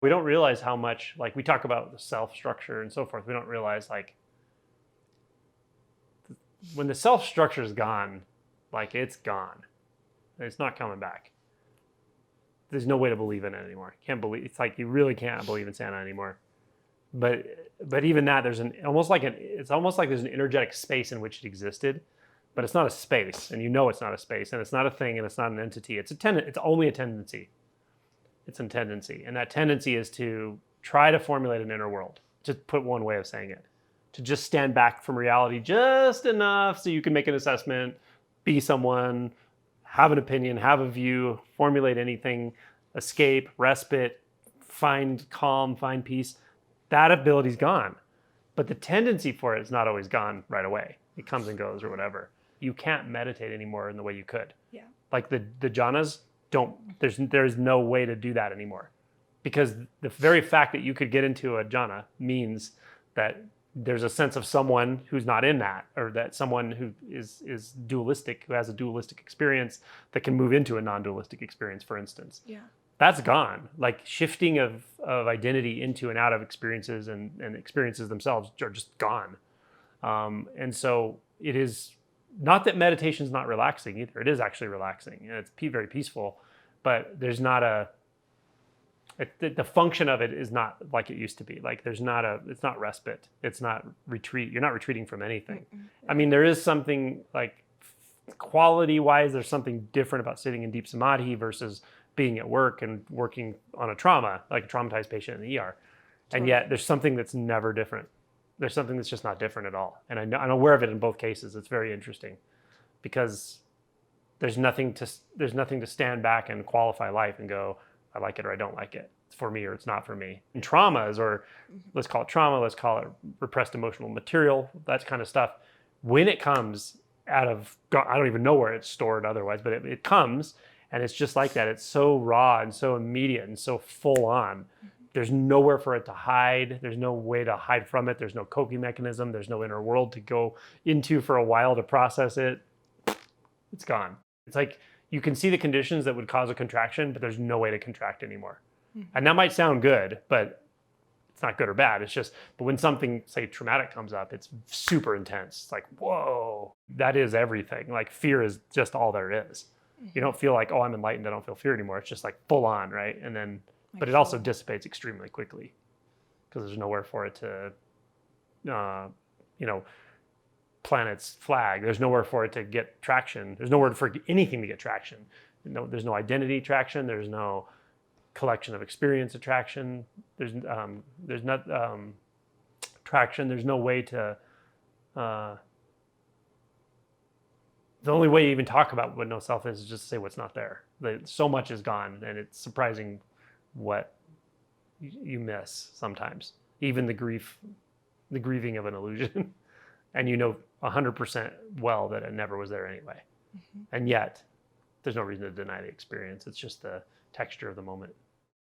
We don't realize how much, like we talk about the self structure and so forth. We don't realize like when the self structure is gone, like it's gone. It's not coming back. There's no way to believe in it anymore. Can't believe, it's like you really can't believe in Santa anymore. But even that, there's it's almost like there's an energetic space in which it existed, but it's not a space, and you know it's not a space, and it's not a thing, and it's not an entity. It's only a tendency. It's a tendency, and that tendency is to try to formulate an inner world. To put one way of saying it, to just stand back from reality just enough so you can make an assessment, be someone, have an opinion, have a view, formulate anything, escape, respite, find calm, find peace. That ability's gone. But the tendency for it is not always gone right away. It comes and goes or whatever. You can't meditate anymore in the way you could. Yeah. Like the jhanas there's no way to do that anymore. Because the very fact that you could get into a jhana means that there's a sense of someone who's not in that, or that someone who is dualistic, who has a dualistic experience that can move into a non-dualistic experience, for instance. Yeah. That's gone. Like shifting of identity into and out of experiences and experiences themselves are just gone. And so it is not that meditation is not relaxing either. It is actually relaxing and it's very peaceful, but there's not the function of it is not like it used to be. Like it's not respite. It's not retreat. You're not retreating from anything. Mm-mm. I mean, there is something like quality wise, there's something different about sitting in deep samadhi versus being at work and working on a trauma, like a traumatized patient in the ER. And yet there's something that's never different. There's something that's just not different at all. And I'm aware of it in both cases. It's very interesting because there's nothing to stand back and qualify life and go, I like it or I don't like it. It's for me or it's not for me. And traumas, or let's call it trauma, let's call it repressed emotional material, that kind of stuff. When it comes out of, I don't even know where it's stored otherwise, but it comes and it's just like that. It's so raw and so immediate and so full on. There's nowhere for it to hide. There's no way to hide from it. There's no coping mechanism. There's no inner world to go into for a while to process it. It's gone. It's like you can see the conditions that would cause a contraction, but there's no way to contract anymore. Mm-hmm. And that might sound good, but it's not good or bad. It's just, but when something, say, traumatic comes up, it's super intense. It's like, whoa, that is everything. Like fear is just all there is. Mm-hmm. You don't feel like, oh, I'm enlightened, I don't feel fear anymore. It's just like full on, right? And then, but it also dissipates extremely quickly because there's nowhere for it to, plant its flag. There's nowhere for it to get traction. There's nowhere for anything to get traction. No, there's no identity traction. There's no collection of experience attraction. There's not traction. There's no way to. The only way you even talk about what no self is just to say what's not there. So much is gone, and it's surprising what you miss sometimes. Even the grieving of an illusion, and 100% well that it never was there anyway. Mm-hmm. And yet, there's no reason to deny the experience. It's just the texture of the moment.